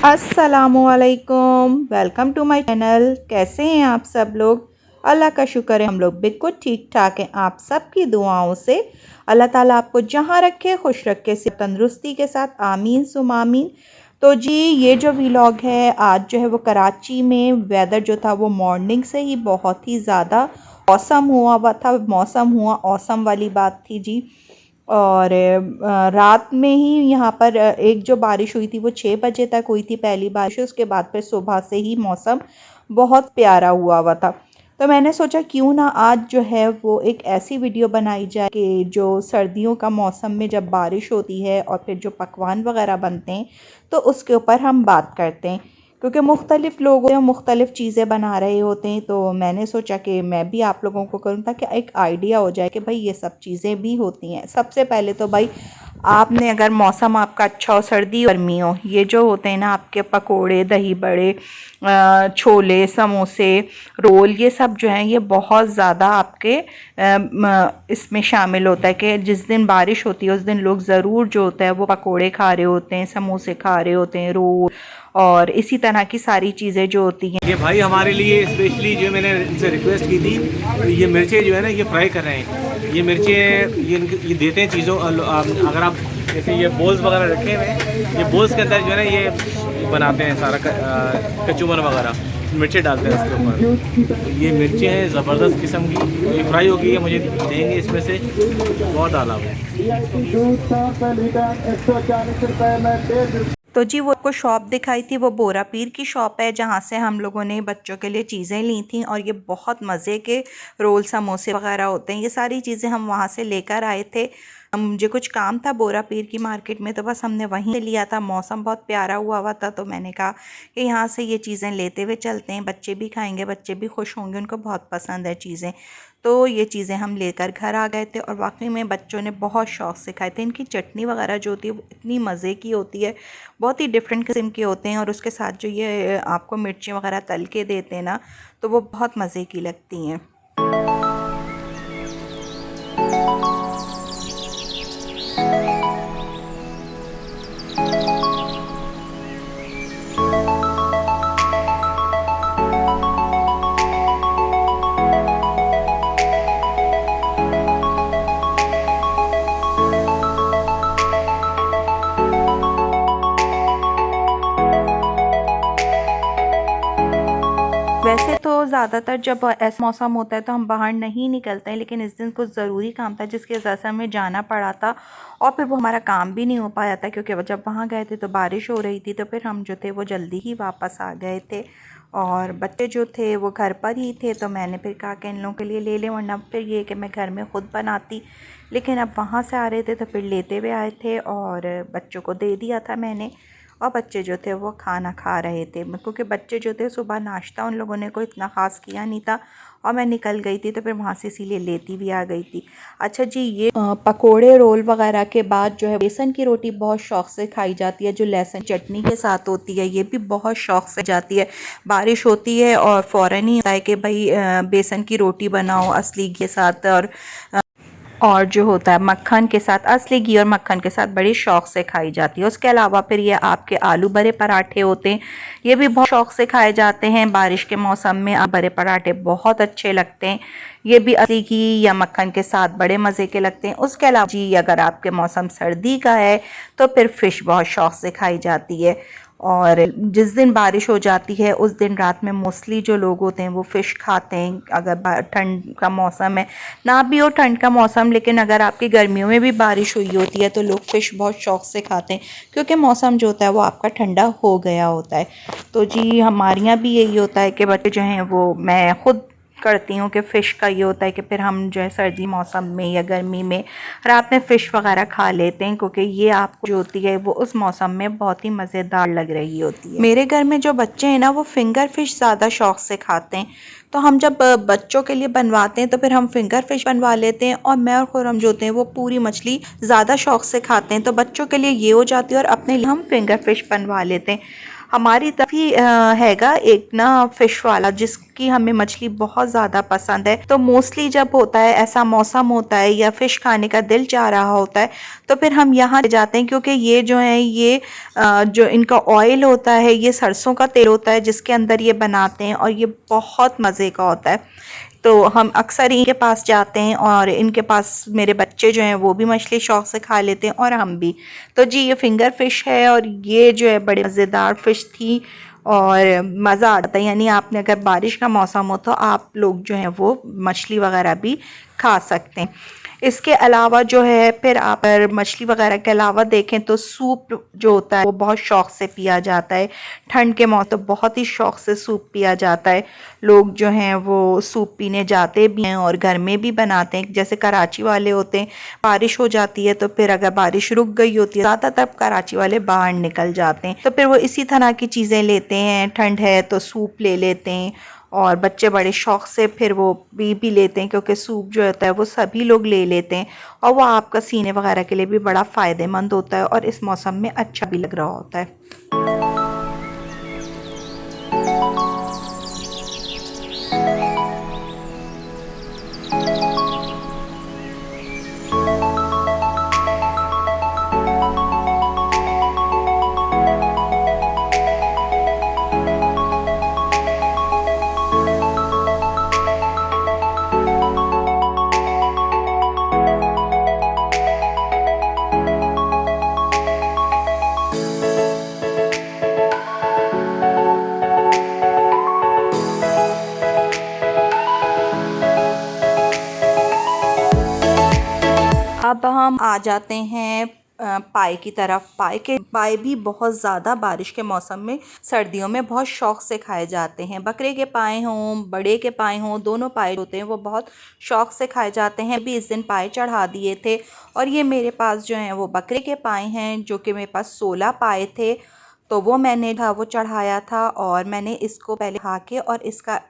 अस्सलामुअलैकुम, welcome to my channel. कैसे हैं आप सब लोग? अल्लाह का शुक्र है हम लोग बिल्कुल ठीक ठाक हैं। आप सब की दुआओं से अल्लाह ताला आपको जहां रखे खुश रखे, से तंदुरुस्ती के साथ, आमीन सुम आमीन। तो जी ये जो व्लॉग है आज जो है वो कराची में वेदर जो था वो मॉर्निंग से ही बहुत ही ज़्यादा मौसम हुआ औसम वाली बात थी जी। और रात में ही यहाँ पर एक जो बारिश हुई थी वो 6 बजे तक हुई थी पहली बारिश। उसके बाद फिर सुबह से ही मौसम बहुत प्यारा हुआ था। तो मैंने सोचा क्यों ना आज जो है वो एक ऐसी वीडियो बनाई जाए कि जो सर्दियों का मौसम में जब बारिश होती है और फिर जो पकवान वगैरह बनते हैं तो उसके ऊपर हम बात करते हैं, क्योंकि मुख्तलिफ़ लोग मुख्तलिफ़ चीज़ें बना रहे होते हैं। तो मैंने सोचा कि मैं भी आप लोगों को करूँ ताकि एक आइडिया हो जाए कि भाई ये सब चीज़ें भी होती हैं। सबसे पहले तो भाई आपने अगर मौसम आपका अच्छा हो, सर्दी गर्मी हो, ये जो होते हैं ना आपके पकोड़े, दही बड़े, छोले, समोसे, रोल, ये सब जो हैं ये बहुत ज़्यादा आपके इसमें शामिल होता है कि जिस दिन बारिश होती है उस दिन लोग ज़रूर जो होता है वो पकोड़े खा रहे होते हैं, समोसे खा रहे होते हैं, रोल और इसी तरह की सारी चीज़ें जो होती हैं। ये भाई हमारे लिए स्पेशली जो मैंने इनसे रिक्वेस्ट की थी, तो ये मिर्चें जो है ना ये फ्राई कर रहे हैं। ये मिर्चें ये देते हैं चीज़ों, अगर आप जैसे ये बोल्स वगैरह रखे हुए हैं, ये बोल्स के अंदर जो है ना ये बनाते हैं सारा कचूमर वगैरह, मिर्चें डालते हैं उसके ऊपर। तो ये मिर्चें हैं ज़बरदस्त किस्म की, ये फ्राई होगी, ये मुझे देंगे इसमें से बहुत आला है। तो जी वो आपको शॉप दिखाई थी वो बोरा पीर की शॉप है, जहाँ से हम लोगों ने बच्चों के लिए चीज़ें ली थी। और ये बहुत मज़े के रोल, समोसे वगैरह होते हैं, ये सारी चीज़ें हम वहाँ से लेकर आए थे। मुझे कुछ काम था बोरा पीर की मार्केट में, तो बस हमने वहीं से लिया था। मौसम बहुत प्यारा हुआ था तो मैंने कहा कि यहाँ से ये चीज़ें लेते हुए चलते हैं, बच्चे भी खाएंगे, बच्चे भी खुश होंगे, उनको बहुत पसंद है चीज़ें। तो ये चीज़ें हम लेकर घर आ गए थे और वाकई में बच्चों ने बहुत शौक़ से खाए थे। इनकी चटनी वगैरह जो होती है वो इतनी मज़े की होती है, बहुत ही डिफरेंट किस्म के होते हैं। और उसके साथ जो ये आपको मिर्ची वगैरह तल के देते हैं ना, तो वो बहुत मज़े की लगती हैं। वैसे तो ज़्यादातर जब ऐसा मौसम होता है तो हम बाहर नहीं निकलते हैं, लेकिन इस दिन कुछ ज़रूरी काम था जिसकी वजह से हमें जाना पड़ा था। और फिर वो हमारा काम भी नहीं हो पाया था, क्योंकि जब वहाँ गए थे तो बारिश हो रही थी, तो फिर हम जो थे वो जल्दी ही वापस आ गए थे। और बच्चे जो थे वो घर पर ही थे, तो मैंने फिर कहा कि इन लोगों के लिए ले लें, वरना फिर ये कि मैं घर में ख़ुद बनाती। लेकिन अब वहाँ से आ रहे थे तो फिर लेते हुए आए थे और बच्चों को दे दिया था मैंने। और बच्चे जो थे वो खाना खा रहे थे, क्योंकि बच्चे जो थे सुबह नाश्ता उन लोगों ने कोई इतना ख़ास किया नहीं था और मैं निकल गई थी, तो फिर वहाँ से इसीलिए लेती भी आ गई थी। अच्छा जी, ये पकोड़े रोल वगैरह के बाद जो है बेसन की रोटी बहुत शौक़ से खाई जाती है, जो लहसुन चटनी के साथ होती है, ये भी बहुत शौक़ से जाती है। बारिश होती है और फ़ौरन ही होता है कि भाई बेसन की रोटी बनाओ असली के साथ, और जो होता है मक्खन के साथ, असली घी और मक्खन के साथ बड़ी शौक़ से खाई जाती है। उसके अलावा फिर ये आपके आलू भरे पराठे होते हैं, ये भी बहुत शौक़ से खाए जाते हैं। बारिश के मौसम में आलू भरे पराठे बहुत अच्छे लगते हैं, ये भी असली घी या मक्खन के साथ बड़े मज़े के लगते हैं। उसके अलावा जी अगर आपके मौसम सर्दी का है तो फिर फ़िश बहुत शौक़ से खाई जाती है। और जिस दिन बारिश हो जाती है उस दिन रात में मोस्टली जो लोग होते हैं वो फ़िश खाते हैं। अगर ठंड का मौसम है, ना भी हो ठंड का मौसम, लेकिन अगर आपकी गर्मियों में भी बारिश हुई होती है तो लोग फ़िश बहुत शौक़ से खाते हैं, क्योंकि मौसम जो होता है वो आपका ठंडा हो गया होता है। तो जी हमारे यहाँ भी यही होता है कि बच्चे जो हैं वो, मैं ख़ुद करती हूँ कि फ़िश का ये होता है कि फिर हम जो है सर्दी मौसम में या गर्मी में रात में फ़िश वगैरह खा लेते हैं, क्योंकि ये आपको जो होती है वो उस मौसम में बहुत ही मज़ेदार लग रही होती है। मेरे घर में जो बच्चे हैं ना वो फिंगर फ़िश ज़्यादा शौक़ से खाते हैं, तो हम जब बच्चों के लिए बनवाते हैं तो फिर हम फिंगर फ़िश बनवा लेते हैं, और मैं और खुरम जो होते हैं वो पूरी मछली ज़्यादा शौक़ से खाते हैं, तो बच्चों के लिए ये हो जाती है और अपने लिए हम फिंगर फ़िश बनवा लेते हैं। हमारी तरफ ही हैगा एक ना फिश वाला जिसकी हमें मछली बहुत ज़्यादा पसंद है। तो मोस्टली जब होता है ऐसा मौसम होता है या फ़िश खाने का दिल चाह रहा होता है तो फिर हम यहाँ जाते हैं, क्योंकि ये जो है ये जो इनका ऑयल होता है ये सरसों का तेल होता है जिसके अंदर ये बनाते हैं और ये बहुत मज़े का होता है। तो हम अक्सर इनके पास जाते हैं और इनके पास मेरे बच्चे जो हैं वो भी मछली शौक़ से खा लेते हैं और हम भी। तो जी ये फिंगर फ़िश है और ये जो है बड़े मज़ेदार फ़िश थी और मज़ा आ जाता है। यानी आपने अगर बारिश का मौसम हो तो आप लोग जो हैं वो मछली वगैरह भी खा सकते हैं। इसके अलावा जो है फिर आप अगर मछली वगैरह के अलावा देखें तो सूप जो होता है वो बहुत शौक़ से पिया जाता है। ठंड के मौसम तो बहुत ही शौक़ से सूप पिया जाता है। लोग जो हैं वो सूप पीने जाते भी हैं और घर में भी बनाते हैं। जैसे कराची वाले होते हैं, बारिश हो जाती है तो फिर अगर बारिश रुक गई होती है ज़्यादातर कराची वाले बाहर निकल जाते हैं तो फिर वो इसी तरह की चीज़ें लेते हैं। ठंड है तो सूप ले लेते हैं और बच्चे बड़े शौक़ से फिर वो पी भी लेते हैं, क्योंकि सूप जो होता है वो सभी लोग ले लेते हैं और वो आपका सीने वगैरह के लिए भी बड़ा फ़ायदेमंद होता है और इस मौसम में अच्छा भी लग रहा होता है। अब हम आ जाते हैं पाए की तरफ। पाए भी बहुत ज़्यादा बारिश के मौसम में सर्दियों में बहुत शौक़ से खाए जाते हैं। बकरे के पाए हों बड़े के पाए हों दोनों पाए होते हैं वो बहुत शौक़ से खाए जाते हैं। भी इस दिन पाए चढ़ा दिए थे और ये मेरे पास जो हैं वो बकरे के पाए हैं जो कि मेरे पास 16 पाए थे। तो वो मैंने वो चढ़ाया था और मैंने इसको पहले खा के और इसका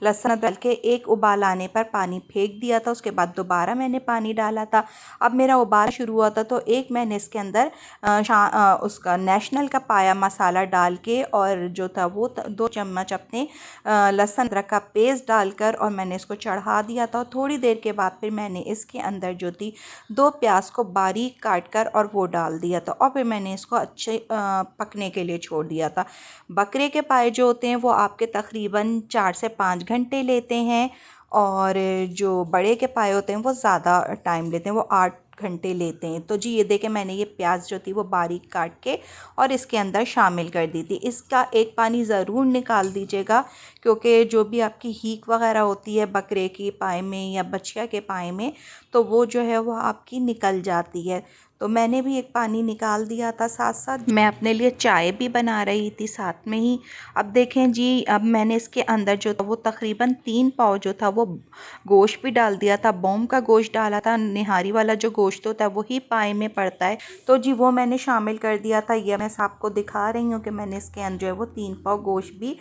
लहसुन डाल के एक उबाल आने पर पानी फेंक दिया था। उसके बाद दोबारा मैंने पानी डाला था। अब मेरा उबाल शुरू हुआ था तो एक मैंने इसके अंदर उसका नेशनल का पाया मसाला डाल के और जो था वो 2 चम्मच अपने लहसुन अदरक का पेस्ट डालकर और मैंने इसको चढ़ा दिया था। और थोड़ी देर के बाद फिर मैंने इसके अंदर जो थी 2 प्याज को बारीक काट कर और वो डाल दिया था और फिर मैंने इसको अच्छे पकने के लिए छोड़ दिया था। बकरे के पाए जो होते हैं वो आपके तकरीबन 4 से 5 घंटे लेते हैं और जो बड़े के पाए होते हैं वो ज़्यादा टाइम लेते हैं, वो 8 घंटे लेते हैं। तो जी ये देखें मैंने ये प्याज जो थी वो बारीक काट के और इसके अंदर शामिल कर दी थी। इसका एक पानी ज़रूर निकाल दीजिएगा, क्योंकि जो भी आपकी हीक वगैरह होती है बकरे की पाए में या बछिया के पाए में तो वो जो है वो आपकी निकल जाती है। तो मैंने भी एक पानी निकाल दिया था। साथ साथ मैं अपने लिए चाय भी बना रही थी साथ में ही। अब देखें जी अब मैंने इसके अंदर जो था वो तकरीबन 3 पाव जो था वो गोश्त भी डाल दिया था। बॉम का गोश्त डाला था, निहारी वाला जो गोश्त होता है वही पाए में पड़ता है। तो जी वो मैंने शामिल कर दिया था। ये मैं आपको दिखा रही हूँ कि मैंने इसके अंदर जो है वो 3 पाव गोश्त भी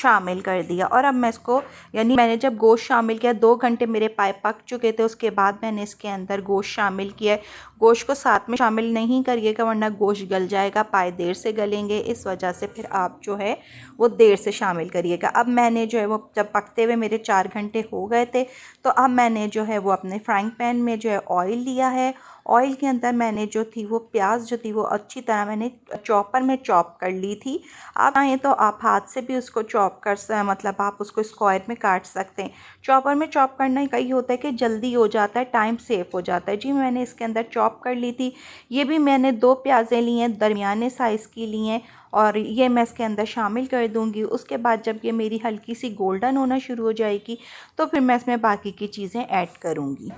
शामिल कर दिया। और अब मैं इसको यानी मैंने जब गोश्त शामिल किया 2 घंटे मेरे पाए पक चुके थे, उसके बाद मैंने इसके अंदर गोश्त शामिल किया। गोश्त को साथ में शामिल नहीं करिएगा वरना गोश्त गल जाएगा, पाए देर से गलेंगे, इस वजह से फिर आप जो है वो देर से शामिल करिएगा। अब मैंने जो है वो जब पकते हुए मेरे 4 घंटे हो गए थे तो अब मैंने जो है वो अपने फ्राइंग पैन में जो है ऑयल लिया है। ऑयल के अंदर मैंने जो थी वो प्याज जो थी वो अच्छी तरह मैंने चॉपर में चॉप कर ली थी। आप चाहें तो आप हाथ से भी उसको चॉप कर मतलब आप उसको स्क्वायर में काट सकते हैं। चॉपर में चॉप करना कई होता है कि जल्दी हो जाता है, टाइम सेव हो जाता है। जी मैंने इसके अंदर चॉप कर ली थी। ये भी मैंने 2 प्याज़ें ली हैं, दरमियाने साइज़ की ली हैं और ये मैं इसके अंदर शामिल कर दूंगी। उसके बाद जब ये मेरी हल्की सी गोल्डन होना शुरू हो जाएगी तो फिर मैं इसमें बाकी की चीज़ें ऐड करूँगी।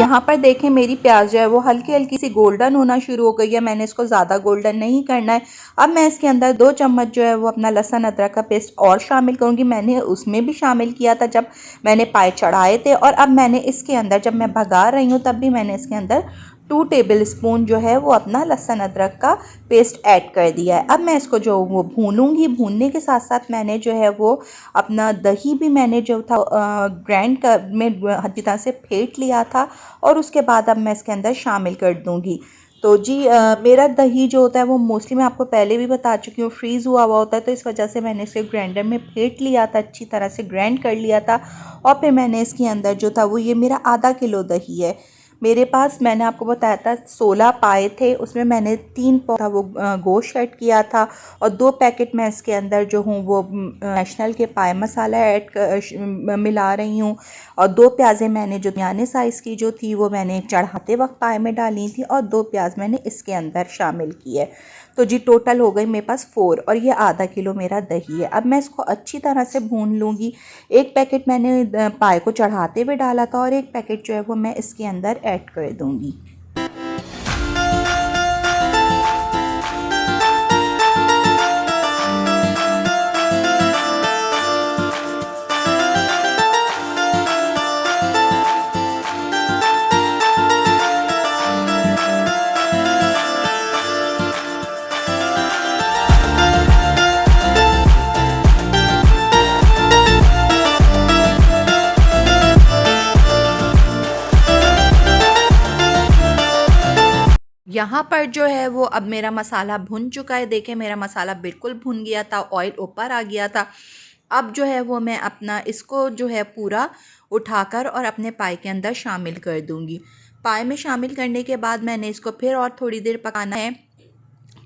यहाँ पर देखें मेरी प्याज जो है वो हल्की हल्की सी गोल्डन होना शुरू हो गई है। मैंने इसको ज़्यादा गोल्डन नहीं करना है। अब मैं इसके अंदर 2 चम्मच जो है वो अपना लहसुन अदरक का पेस्ट और शामिल करूँगी। मैंने उसमें भी शामिल किया था जब मैंने पाए चढ़ाए थे, और अब मैंने इसके अंदर जब मैं भगा रही हूँ तब भी मैंने इसके अंदर 2 टेबल स्पून जो है वो अपना लहसुन अदरक का पेस्ट ऐड कर दिया है। अब मैं इसको जो वो भूनूंगी। भूनने के साथ साथ मैंने जो है वो अपना दही भी मैंने जो था ग्राइंड कर में अच्छी तरह से फेंट लिया था, और उसके बाद अब मैं इसके अंदर शामिल कर दूंगी। तो जी मेरा दही जो होता है वो मोस्टली मैं आपको पहले भी बता चुकी हूँ फ्रीज़ हुआ हुआ होता है, तो इस वजह से मैंने इसे ग्राइंडर में फेंट लिया था, अच्छी तरह से ग्राइंड कर लिया था। और फिर मैंने इसके अंदर जो था वो ये मेरा आधा किलो दही है मेरे पास। मैंने आपको बताया था 16 पाए थे, उसमें मैंने 3 था वो गोश्त ऐड किया था, और 2 पैकेट मैं इसके अंदर जो हूँ वो नेशनल के पाए मसाला मिला रही हूँ, और 2 प्याज़ें मैंने जो दरमियाने साइज़ की जो थी वो मैंने चढ़ाते वक्त पाए में डाली थी, और 2 प्याज मैंने इसके अंदर शामिल की है। तो जी टोटल हो गई मेरे पास 4, और ये आधा किलो मेरा दही है। अब मैं इसको अच्छी तरह से भून लूँगी। 1 पैकेट मैंने पाए को चढ़ाते हुए डाला था, और 1 पैकेट जो है वो मैं इसके अंदर ऐड कर दूँगी। यहाँ पर जो है वो अब मेरा मसाला भुन चुका है। देखें मेरा मसाला बिल्कुल भुन गया था, ऑयल ऊपर आ गया था। अब जो है वो मैं अपना इसको जो है पूरा उठाकर और अपने पाए के अंदर शामिल कर दूँगी। पाए में शामिल करने के बाद मैंने इसको फिर और थोड़ी देर पकाना है।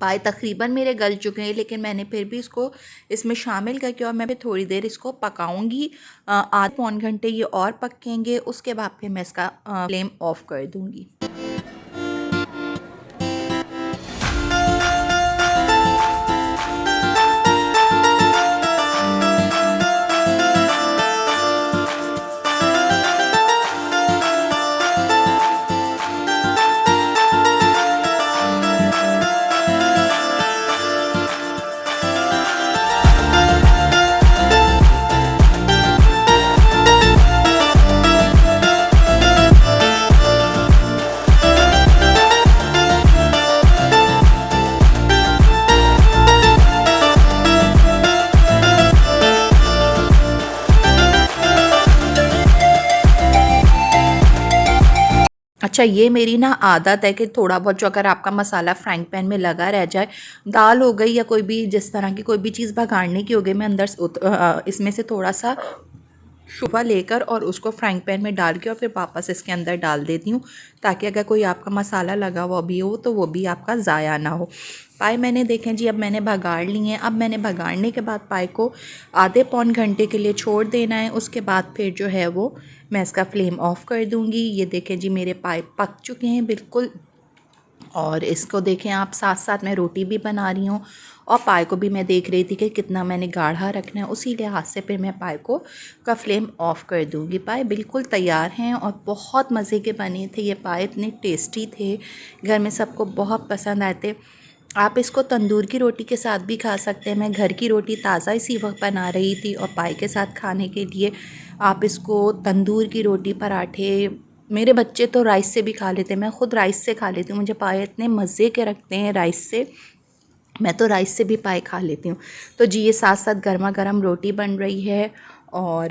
पाए तकरीबन मेरे गल चुके हैं, लेकिन मैंने फिर भी इसको इसमें शामिल करके और मैं फिर थोड़ी देर इसको पकाऊंगी। आधे पौन घंटे ये और पकेंगे, उसके बाद फिर मैं इसका फ्लेम ऑफ कर दूँगी। अच्छा, ये मेरी ना आदत है कि थोड़ा बहुत जो अगर आपका मसाला फ्राइंग पैन में लगा रह जाए, दाल हो गई या कोई भी जिस तरह की कोई भी चीज़ भगाड़ने की हो गई, मैं अंदर इसमें से थोड़ा सा शुबा लेकर और उसको फ्राइंग पैन में डाल के और फिर वापस इसके अंदर डाल देती हूँ, ताकि अगर कोई आपका मसाला लगा हुआ भी हो तो वो भी आपका ज़ाया ना हो। पाए मैंने देखें जी अब मैंने भगाड़ ली हैं। अब मैंने भगाड़ने के बाद पाए को आधे पौन घंटे के लिए छोड़ देना है। उसके बाद फिर जो है वो मैं इसका फ्लेम ऑफ कर दूँगी। ये देखें जी मेरे पाए पक चुके हैं बिल्कुल, और इसको देखें आप, साथ साथ मैं रोटी भी बना रही हूँ और पाए को भी मैं देख रही थी कि कितना मैंने गाढ़ा रखना है, उसी लिहाज से फिर मैं पाए को का फ्लेम ऑफ कर दूँगी। पाए बिल्कुल तैयार हैं और बहुत मज़े के बने थे ये पाए, इतने टेस्टी थे, घर में सबको बहुत पसंद आए थे। आप इसको तंदूर की रोटी के साथ भी खा सकते हैं। मैं घर की रोटी ताज़ा इसी वक्त बना रही थी और पाए के साथ खाने के लिए आप इसको तंदूर की रोटी, पराठे, मेरे बच्चे तो राइस से भी खा लेते हैं, मैं ख़ुद राइस से खा लेती हूँ। मुझे पाए इतने मज़े के रखते हैं राइस से, मैं तो राइस से भी पाए खा लेती हूँ। तो जी ये साथ साथ गर्मा गर्म रोटी बन रही है और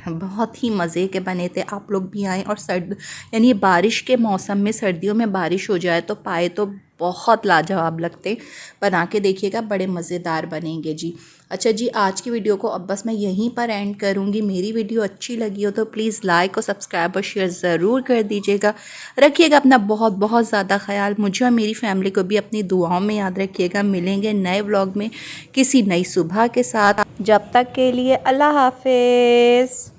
बहुत ही मज़े के बने थे। आप लोग भी आएँ। और सर्द यानी ये बारिश के मौसम में, सर्दियों में बारिश हो जाए तो पाए तो बहुत लाजवाब लगते, बना के देखिएगा, बड़े मज़ेदार बनेंगे जी। अच्छा जी, आज की वीडियो को अब बस मैं यहीं पर एंड करूँगी। मेरी वीडियो अच्छी लगी हो तो प्लीज़ लाइक और सब्सक्राइब और शेयर ज़रूर कर दीजिएगा। रखिएगा अपना बहुत बहुत ज़्यादा ख्याल। मुझे और मेरी फैमिली को भी अपनी दुआओं में याद रखिएगा। मिलेंगे नए व्लॉग में किसी नई सुबह के साथ। जब तक के लिए अल्लाह हाफिज़।